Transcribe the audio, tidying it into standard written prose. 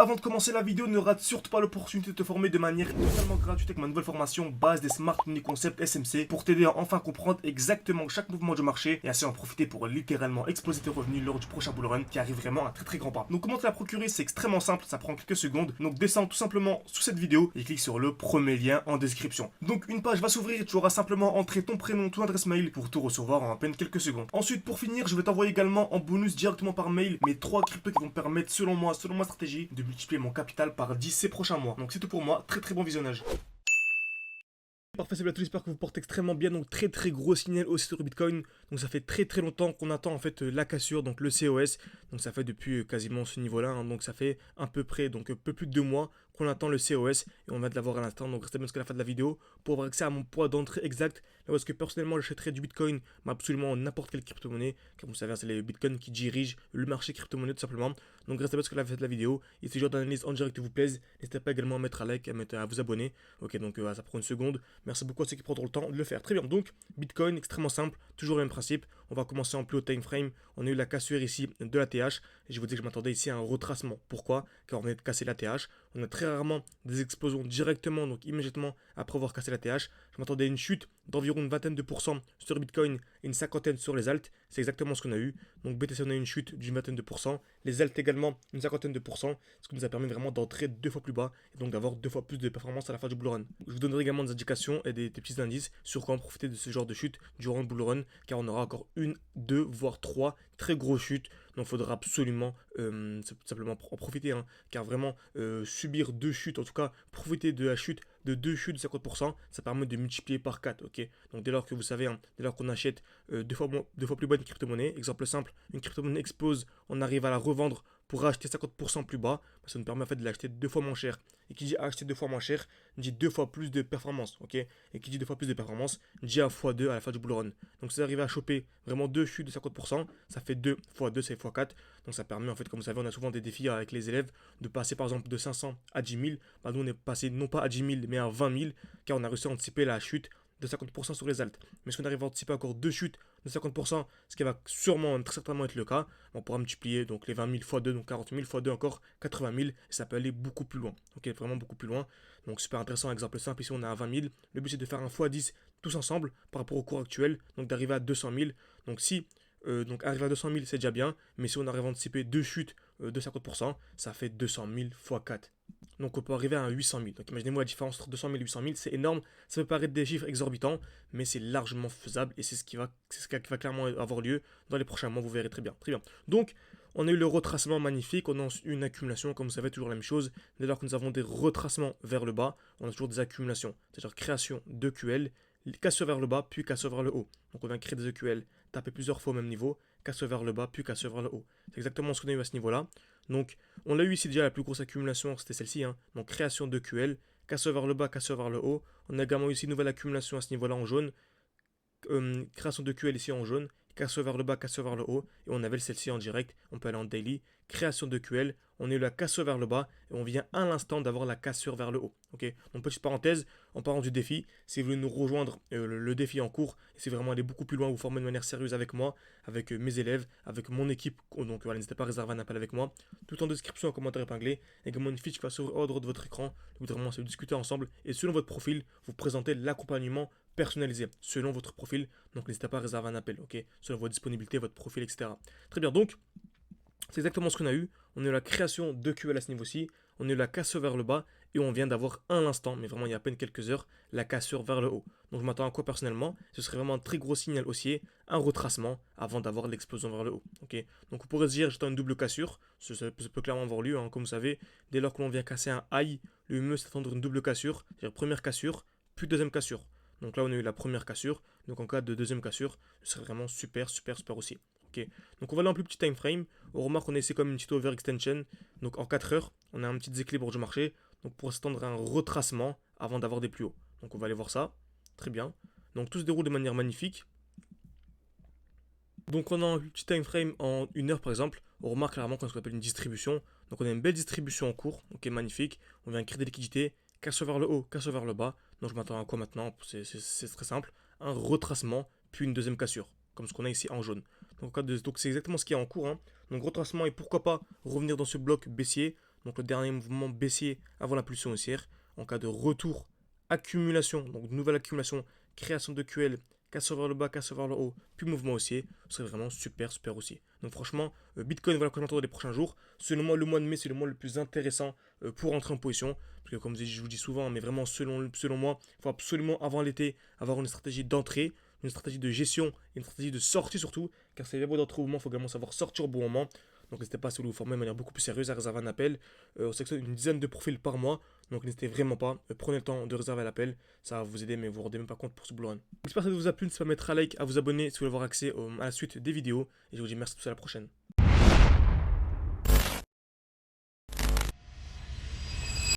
avant de commencer la vidéo, ne rate surtout pas l'opportunité de te former de manière totalement gratuite avec ma nouvelle formation base des Smart Money Concept SMC pour t'aider à enfin comprendre exactement chaque mouvement du marché et ainsi en profiter pour littéralement exploser tes revenus lors du prochain bull run qui arrive vraiment à très grand pas. Donc comment te la procurer, c'est extrêmement simple, ça prend quelques secondes. Donc descends tout simplement sous cette vidéo et clique sur le premier lien en description. Donc une page va s'ouvrir et tu auras simplement entré ton prénom, ton adresse mail pour tout recevoir en à peine quelques secondes. Ensuite, pour finir, je vais t'envoyer également en bonus directement par mail mes 3 cryptos qui vont me permettre selon moi, selon ma stratégie, de multiplier mon capital par 10 ces prochains mois. Donc c'est tout pour moi, très bon visionnage. Parfait, c'est tout, j'espère que vous portez extrêmement bien. Donc très gros signal aussi sur Bitcoin. Donc ça fait très longtemps qu'on attend en fait la cassure, donc le COS. Donc ça fait depuis quasiment ce niveau-là, hein. Donc ça fait à peu près, donc un peu plus de 2 mois qu'on attend le COS et on va de l'avoir à l'instant. Donc restez bien jusqu'à la fin de la vidéo pour avoir accès à mon poids d'entrée exact. Là où est-ce que personnellement j'achèterais du Bitcoin, mais absolument n'importe quelle crypto-monnaie. Comme vous savez, c'est les Bitcoin qui dirigent le marché crypto-monnaie tout simplement. Donc restez bien jusqu'à la fin de la vidéo. Et si ce genre d'analyse en direct vous plaise, n'hésitez pas également à mettre un like, à vous abonner. Ok, donc ça prend une seconde. Merci beaucoup à ceux qui prendront le temps de le faire. Très bien, donc Bitcoin, extrêmement simple, toujours le même principe. On va commencer en plus haut time frame. On a eu la cassure ici de la TH. Et je vous dis que je m'attendais ici à un retracement. Pourquoi? Car on venait de casser la TH. On a très rarement des explosions directement, donc immédiatement après avoir cassé la TH. Je m'attendais à une chute d'environ une vingtaine de pourcents sur Bitcoin et une cinquantaine sur les alts. C'est exactement ce qu'on a eu. Donc BTC, on a eu une chute d'une vingtaine de pourcents. Les alts également, une cinquantaine de pourcents. Ce qui nous a permis vraiment d'entrer 2 fois plus bas et donc d'avoir 2 fois plus de performance à la fin du bull run. Je vous donnerai également des indications et des petits indices sur comment profiter de ce genre de chute durant le bull run, car on aura encore 1, 2, voire 3 très grosses chutes. Donc il faudra absolument simplement en profiter, hein, car vraiment subir 2 chutes, en tout cas profiter de la chute de 2 chutes de 50%, ça permet de multiplier par 4, ok. Donc dès lors que vous savez, hein, dès lors qu'on achète 2 fois plus bas une crypto-monnaie, exemple simple, une crypto-monnaie explose, on arrive à la revendre pour acheter 50% plus bas, ça nous permet en fait de l'acheter 2 fois moins cher. Et qui dit acheter 2 fois moins cher, dit 2 fois plus de performance, ok. Et qui dit 2 fois plus de performance, dit 1 x 2 à la fin du bull run. Donc si vous arrivez à choper vraiment 2 chutes de 50%, ça fait 2 x 2, c'est x 4. Donc ça permet en fait, comme vous savez, on a souvent des défis avec les élèves de passer par exemple de 500 à 10 000. Bah, nous on est passé non pas à 10 000 mais à 20 000, car on a réussi à anticiper la chute de 50% sur les alts. Mais si on arrive à anticiper encore 2 chutes de 50%, ce qui va sûrement, très certainement être le cas, on pourra multiplier donc les 20 000 x 2, donc 40 000 x 2 encore 80 000, et ça peut aller beaucoup plus loin. Ok, vraiment beaucoup plus loin. Donc super intéressant, exemple simple, ici on est à 20 000. Le but c'est de faire un x10 tous ensemble par rapport au cours actuel, donc d'arriver à 200 000. Donc si donc arriver à 200 000 c'est déjà bien, mais si on arrive à anticiper 2 chutes de 50%, ça fait 200 000 x 4. Donc on peut arriver à un 800 000. Donc imaginez-moi la différence entre 200 000 et 800 000, c'est énorme. Ça peut paraître des chiffres exorbitants, mais c'est largement faisable et c'est ce qui va clairement avoir lieu dans les prochains mois, vous verrez très bien. Très bien. Donc on a eu le retracement magnifique, on a eu une accumulation, comme vous savez, toujours la même chose. Dès lors que nous avons des retracements vers le bas, on a toujours des accumulations, c'est-à-dire création de QL, cassure vers le bas, puis cassure vers le haut. Donc on vient créer des EQL, taper plusieurs fois au même niveau, cassure vers le bas, puis cassure vers le haut. C'est exactement ce qu'on a eu à ce niveau-là. Donc on l'a eu ici déjà, la plus grosse accumulation, c'était celle-ci, hein. Donc création de QL, cassure vers le bas, cassure vers le haut. On a également eu ici une nouvelle accumulation à ce niveau-là en jaune, création de QL ici en jaune, cassure vers le bas, cassure vers le haut, et on avait celle-ci en direct, on peut aller en daily, création de QL, on a eu la cassure vers le bas, et on vient à l'instant d'avoir la cassure vers le haut. Ok. Donc petite parenthèse, en parlant du défi, si vous voulez nous rejoindre le défi en cours, et si vraiment aller beaucoup plus loin, vous former de manière sérieuse avec moi, avec mes élèves, avec mon équipe, donc voilà, n'hésitez pas à réserver un appel avec moi, tout en description, en commentaire épinglé, également une fiche qui va s'ouvrir au droit de votre écran, vous vraiment se discuter ensemble, et selon votre profil, vous présenter l'accompagnement personnalisé selon votre profil. Donc n'hésitez pas à réserver un appel, ok, selon votre disponibilité, votre profil, etc. Très bien, donc c'est exactement ce qu'on a eu. On a eu la création de QL à ce niveau-ci, on a eu la cassure vers le bas et on vient d'avoir à l'instant, mais vraiment il y a à peine quelques heures, la cassure vers le haut. Donc je m'attends à quoi personnellement? Ce serait vraiment un très gros signal haussier, un retracement avant d'avoir l'explosion vers le haut. Ok. Donc on pourrait se dire j'attends une double cassure, ça peut clairement avoir lieu, hein, comme vous savez, dès lors que l'on vient casser un high, le mieux c'est d'attendre une double cassure, c'est-à-dire première cassure, puis deuxième cassure. Donc là on a eu la première cassure, donc en cas de deuxième cassure, ce serait vraiment super aussi. Ok. Donc on va aller en plus petit time frame. On remarque qu'on a ici comme une petite overextension. Donc en 4 heures, on a un petit déséquilibre du marché. Donc pour s'attendre à un retracement avant d'avoir des plus hauts. Donc on va aller voir ça. Très bien. Donc tout se déroule de manière magnifique. Donc on a un petit time frame en 1 heure par exemple. On remarque clairement qu'on appelle une distribution. Donc on a une belle distribution en cours. Ok, magnifique. On vient créer des liquidités. Casse vers le haut, casse vers le bas. Donc je m'attends à quoi maintenant? C'est très simple. Un retracement, puis une deuxième cassure. Comme ce qu'on a ici en jaune. Donc c'est exactement ce qui est en cours, hein. Donc retracement et pourquoi pas revenir dans ce bloc baissier. donc le dernier mouvement baissier avant l'impulsion haussière. En cas de retour, accumulation, donc nouvelle accumulation, création de QL, casseur vers le bas, casseur vers le haut, puis mouvement haussier, ce serait vraiment super haussier. Donc franchement, Bitcoin, voilà quoi j'entends des prochains jours. Selon moi, le mois de mai, c'est le mois le plus intéressant pour entrer en position. Parce que comme je vous dis souvent, mais vraiment selon moi, il faut absolument avant l'été avoir une stratégie d'entrée, une stratégie de gestion, une stratégie de sortie surtout, car c'est les mois d'entrée au moment, il faut également savoir sortir au bon moment. Donc n'hésitez pas, si vous vous formez de manière beaucoup plus sérieuse, à réserver un appel. On sélectionne une dizaine de profils par mois, donc n'hésitez vraiment pas. Prenez le temps de réserver l'appel, ça va vous aider, mais vous ne vous rendez même pas compte pour ce bull run. J'espère que ça vous a plu, n'hésitez pas à mettre un like, à vous abonner si vous voulez avoir accès à la suite des vidéos. Et je vous dis merci à tous, à la prochaine.